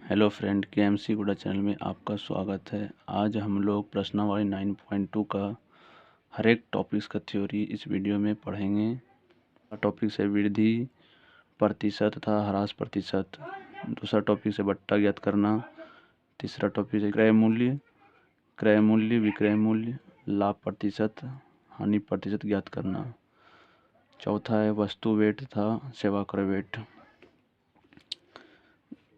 Hello friend, KMC गुड़ा channel में आपका स्वागत है। आज हम लोग प्रश्नावली 9.2 का हर एक टॉपिक्स का थ्योरी इस वीडियो में पढ़ेंगे। टॉपिक है वृद्धि प्रतिशत तथा ह्रास प्रतिशत। दूसरा टॉपिक है बट्टा ज्ञात करना। तीसरा टॉपिक है क्रय मूल्य, विक्रय मूल्य, लाभ प्रतिशत, हानि प्रतिशत ज्ञात करना। चौथा है वस्तु वेट तथा सेवा कर वेट।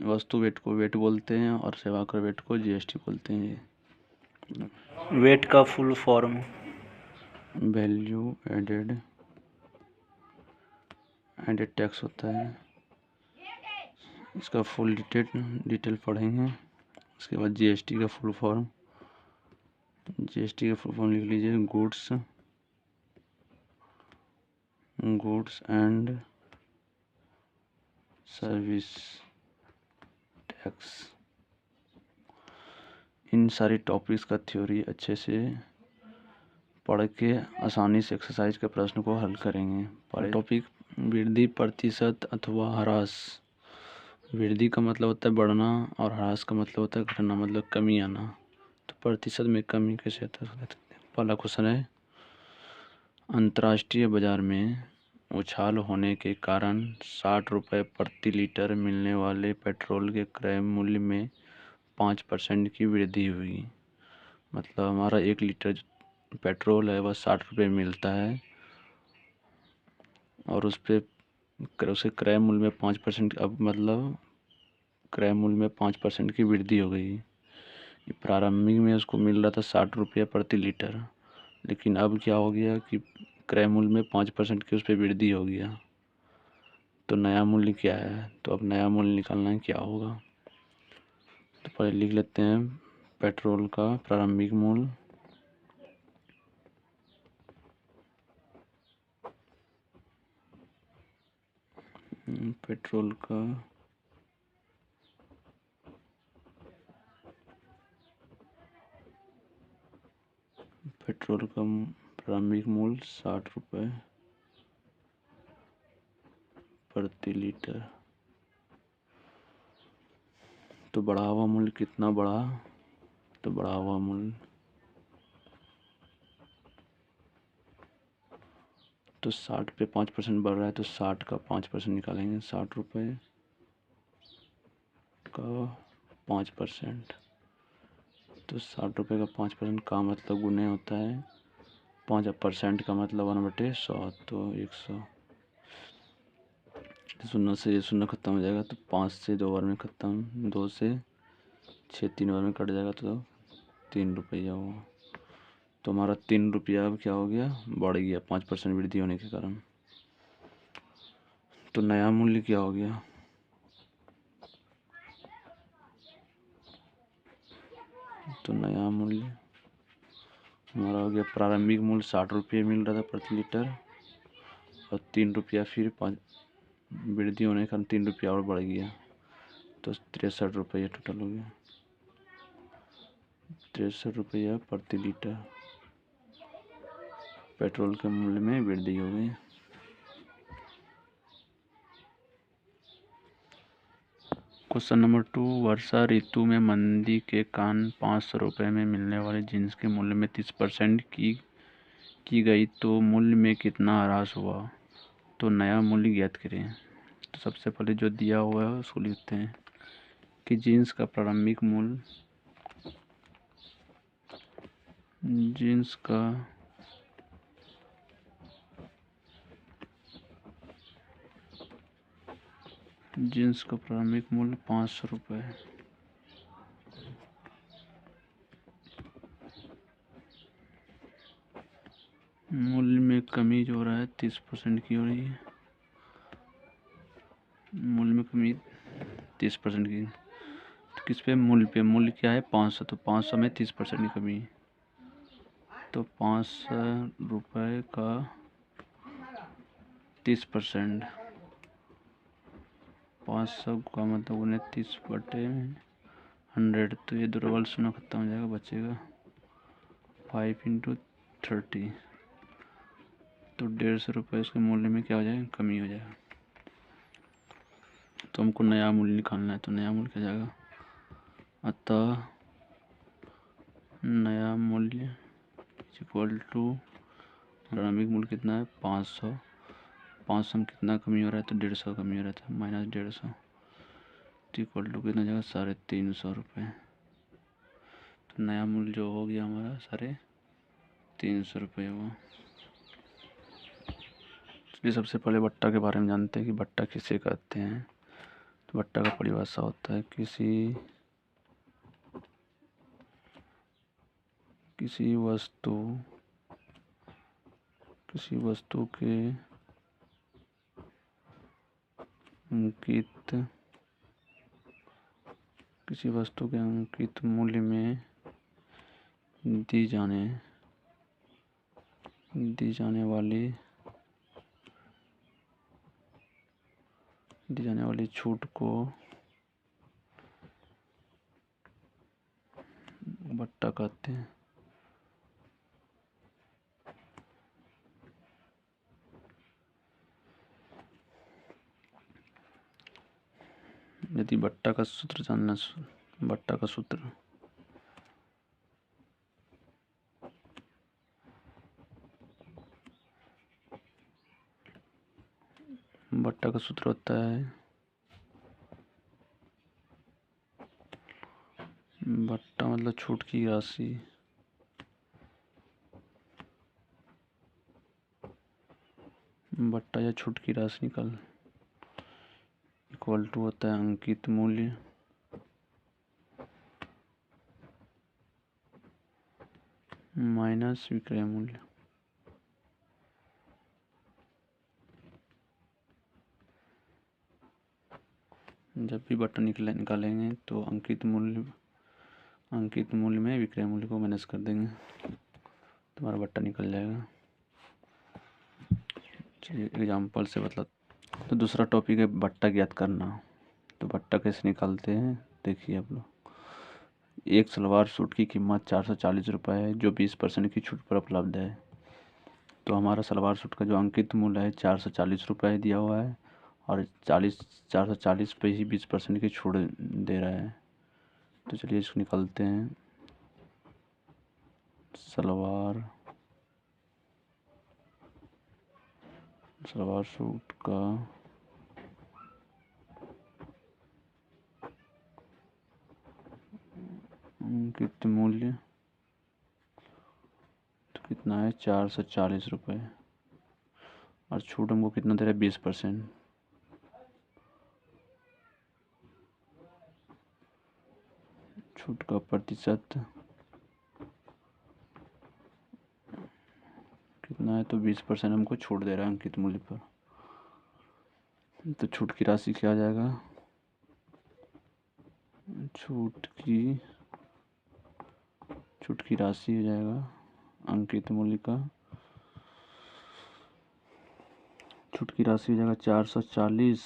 वस्तु वेट को वेट बोलते हैं और सेवा कर वेट को जीएसटी बोलते हैं। वेट का full form value added tax होता है। इसका फुल डिटेल पढ़ेंगे। उसके बाद जीएसटी का फुल फॉर्म लिख लीजिए, गुड्स एंड सर्विस टैक्स। इन सारी टॉपिक्स का थ्योरी अच्छे से पढ़ के आसानी से एक्सरसाइज के प्रश्न को हल करेंगे। टॉपिक वृद्धि प्रतिशत अथवा ह्रास। वृद्धि का मतलब होता है बढ़ना और ह्रास का मतलब होता है घटना, मतलब कमी आना। तो प्रतिशत में कमी कैसे आता है? पहला क्वेश्चन है, अंतर्राष्ट्रीय बाजार में उछाल होने के कारण 60 रुपये प्रति लीटर मिलने वाले पेट्रोल के क्रय मूल्य में 5% की वृद्धि हुई। मतलब हमारा 1 लीटर पेट्रोल है वह 60 रुपये मिलता है और उसके क्रय मूल्य में 5%, अब मतलब क्रय मूल्य में 5% की वृद्धि हो गई। प्रारंभिक में उसको मिल रहा था 60 रुपये प्रति लीटर, लेकिन अब क्या हो गया कि क्रय मूल्य में 5% की उस पर वृद्धि हो गया। तो नया मूल्य क्या है? तो अब नया मूल्य निकालना है, क्या होगा? तो पहले लिख लेते हैं पेट्रोल का प्रारंभिक मूल्य। पेट्रोल का प्रारंभिक मूल्य 60 रुपये प्रति लीटर। तो बढ़ा हुआ मूल्य कितना बढ़ा? तो बढ़ा हुआ मूल्य तो 60 पे 5% बढ़ रहा है, तो 60 का 5% निकालेंगे। 60 रुपये का 5%, तो 60 रुपये का 5% का मतलब गुने होता है 5% का मतलब 1/100, तो 100। शून्य से ये शून्य खत्म हो जाएगा, तो 5 से 2 बार में खत्म, 2 से 6 3 बार में कट जाएगा, तो 3 रुपया हुआ। तो हमारा 3 रुपया अब क्या हो गया? बढ़ गया 5% वृद्धि होने के कारण। तो नया मूल्य क्या हो गया? तो नया मूल्य हमारा हो गया, प्रारंभिक मूल्य 60 रुपये मिल रहा था प्रति लीटर और 3 रुपया फिर 5 वृद्धि होने के कारण 3 रुपया और बढ़ गया, तो 63 रुपये टोटल हो गया। 63 रुपया प्रति लीटर पेट्रोल के मूल्य में वृद्धि हो गई। क्वेश्चन नंबर 2, वर्षा ऋतु में मंदी के कारण 500 रुपये में मिलने वाले जींस के मूल्य में 30% की गई, तो मूल्य में कितना ह्रास हुआ? तो नया मूल्य ज्ञात करें। तो सबसे पहले जो दिया हुआ है उसको लिखते हैं कि जींस का प्रारंभिक मूल्य, जींस का प्रारंभिक मूल्य 500 रुपये है। मूल्य में कमी जो हो रहा है 30% की हो रही है। मूल्य में कमी 30% की, तो किस पे? मूल्य पे। मूल्य क्या है? 500, तो 500 में 30% की कमी, तो 500 रुपये का 30%, 500 का मतलब 29/100, तो ये डबल शून्य खत्म हो जाएगा, बचेगा 5 × 30, तो 150 रुपये इसके मूल्य में क्या हो जाएगा? कमी हो जाएगा। तो हमको नया मूल्य निकालना है, तो नया मूल्य क्या जाएगा? अतः नया मूल्य इक्वल टू प्रारंभिक मूल्य कितना है 500। 500 में कितना कमी हो रहा है तो 150 कमी हो रहा था, माइनस 150 इक्वल टू कितना जगह 350 रुपये। तो नया मूल्य जो हो गया हमारा 350 रुपये हुआ। चलिए सबसे पहले बट्टा के बारे में जानते हैं कि बट्टा किसे कहते हैं। तो बट्टा का परिभाषा होता है किसी वस्तु के अंकित मूल्य में दी जाने वाली छूट को बट्टा कहते हैं। यदि बट्टा का सूत्र बट्टा का सूत्र होता है बट्टा मतलब छूट की राशि बट्टा या छूट की राशि निकाल इक्वल टू होता है अंकित मूल्य माइनस विक्रय मूल्य। जब भी बट्टा निकालेंगे तो अंकित मूल्य में विक्रय मूल्य को माइनस कर देंगे, तुम्हारा बट्टा निकल जाएगा। चलिए एग्जाम्पल से बता। तो दूसरा टॉपिक है बट्टा ज्ञात करना। तो बट्टा कैसे निकालते हैं देखिए आप लोग। एक सलवार सूट की कीमत 440 रुपये है जो 20% की छूट पर उपलब्ध है। तो हमारा सलवार सूट का जो अंकित मूल्य है 440 रुपये दिया हुआ है और 440 पे ही 20% की छूट दे रहा है। तो चलिए इसको निकालते हैं। सलवार सूट का अंकित मूल्य तो कितना है 440 रुपये और छूट हमको कितना दे रहा है 20%। छूट का प्रतिशत कितना है तो 20% हमको छूट दे रहा है अंकित मूल्य पर। तो छूट की राशि क्या आ जाएगा, छूट की राशि हो जाएगा अंकित मूल्य का छूट की राशि हो जाएगा 440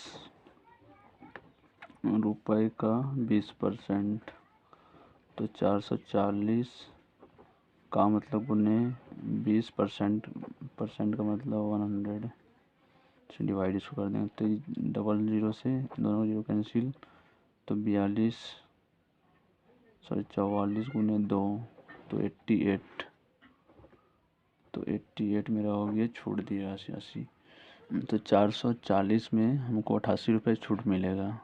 रुपये का 20%। तो 440 का मतलब गुने 20% का मतलब 100 से डिवाइड इसको कर देंगे तो 00 से दोनों जीरो कैंसिल तो 44 गुने 2 तो 88 मेरा हो गया छूट दी राशि 80। तो 440 में हमको 88 रुपये छूट मिलेगा।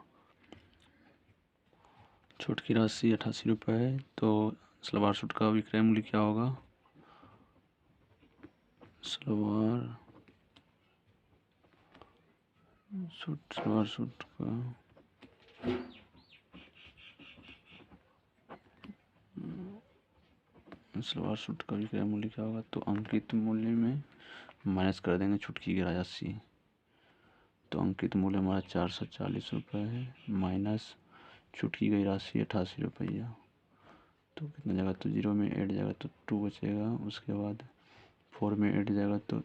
छूट की राशि 88 रुपये है। तो सलवार सूट का विक्रय मूल्य क्या होगा, सलवार सूट का विक्रय मूल्य क्या होगा तो अंकित मूल्य में माइनस कर देंगे छूट की राशि। तो अंकित मूल्य हमारा 440 रुपये है माइनस छूट की गई राशि 88 रुपया। तो कितना जाएगा तो 0 में 8 जाएगा तो 2 बचेगा। उसके बाद 4 में 8 जाएगा तो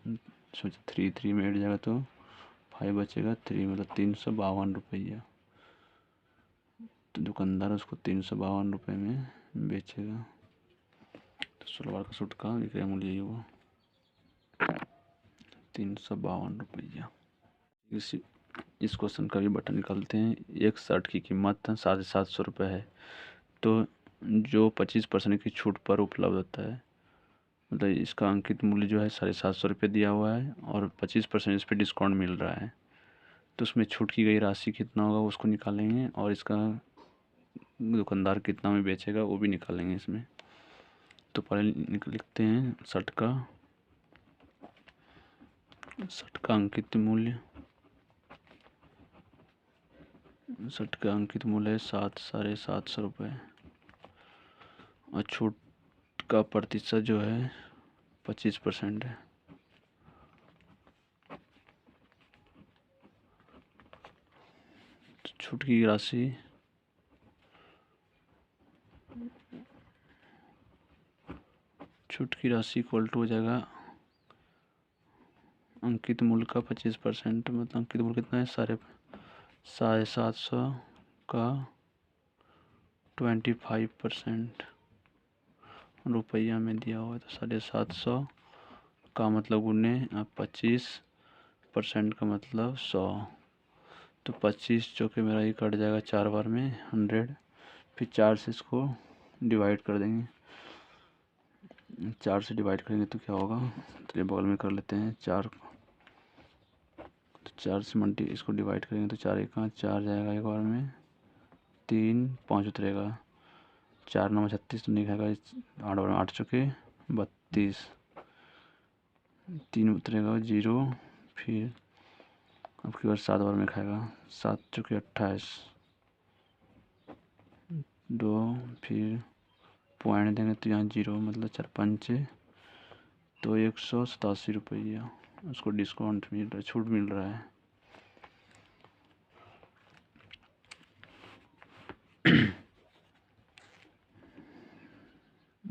3 में 8 जाएगा तो 5 बचेगा। 3 मतलब 352 रुपया। तो दुकानदार उसको 352 रुपये में बेचेगा। तो सलवार का सूट का विक्रय मूल्य यही हुआ 352 रुपया। इस क्वेश्चन का भी बटन निकालते हैं। एक शर्ट की कीमत 750 रुपये है तो जो 25% की छूट पर उपलब्ध होता है, मतलब इसका अंकित मूल्य जो है 750 रुपये दिया हुआ है और 25% इस पर डिस्काउंट मिल रहा है, तो उसमें छूट की गई राशि कितना होगा उसको निकालेंगे और इसका दुकानदार कितना में बेचेगा वो भी निकालेंगे इसमें। तो पहले लिखते हैं शर्ट का अंकित मूल्य। शर्ट का अंकित मूल्य है 750 रुपये और छूट का प्रतिशत जो है 25% है। छूट की राशि इक्वल टू हो जाएगा अंकित मूल्य का 25%, मतलब अंकित मूल्य कितना है 750 का 25% रुपया में दिया हुआ है, तो 750 का मतलब 25% का मतलब 100, तो 25 जो कि मेरा ये कट जाएगा 4 बार में 100, फिर 4 से इसको डिवाइड कर देंगे। 4 से डिवाइड करेंगे तो क्या होगा, तो ये बगल में कर लेते हैं 4, तो 4 से इसको डिवाइड करेंगे तो 4 एक 4 जाएगा एक बार में, 3 5 उतरेगा, 4 9 36 तो नहीं खाएगा, 8 बार में 8 चुके 32, 3 उतरेगा 0, फिर अब की बार 7 बार में खाएगा, 7 चुके 28, 2, फिर पॉइंट देंगे तो यहाँ 0, मतलब 4 5 तो 187 रुपया उसको डिस्काउंट मिल रहा है, छूट मिल रहा है।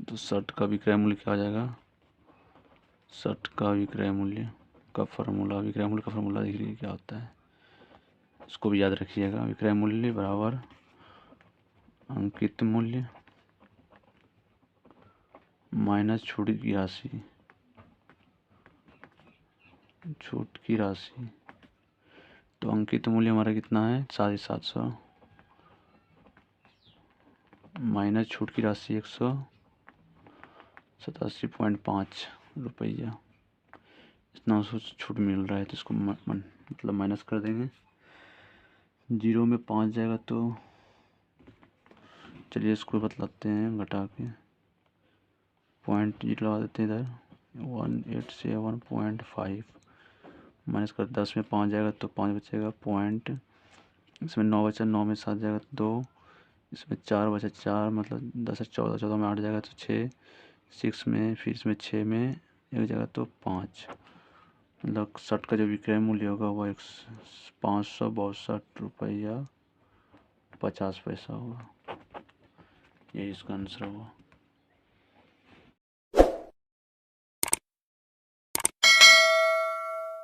तो शर्ट का विक्रय मूल्य क्या आ जाएगा, शर्ट का विक्रय मूल्य का फार्मूला देख लीजिए क्या होता है, इसको भी याद रखिएगा। विक्रय मूल्य बराबर अंकित मूल्य माइनस छूट की राशि। तो अंकित मूल्य हमारा कितना है 750 माइनस छूट की राशि 187.5 रुपया, इतना छूट मिल रहा है, तो इसको मतलब माइनस कर देंगे। 0 में 5 जाएगा तो चलिए इसको बतलाते हैं घटा के, पॉइंट 0 लगा देते हैं इधर, 187.5 माइनस कर 10 में 5 जाएगा तो 5 बचेगा पॉइंट, इसमें 9 बचा, 9 में 7 जाएगा तो 2, इसमें 4 बचा 4, मतलब 10 से 14, 14 में 8 जाएगा तो 6, 6 में फिर इसमें 6 में एक जगह तो 5, मतलब शर्ट का जो विक्रय मूल्य होगा वो 562 रुपया 50 पैसा होगा। यही इसका आंसर होगा।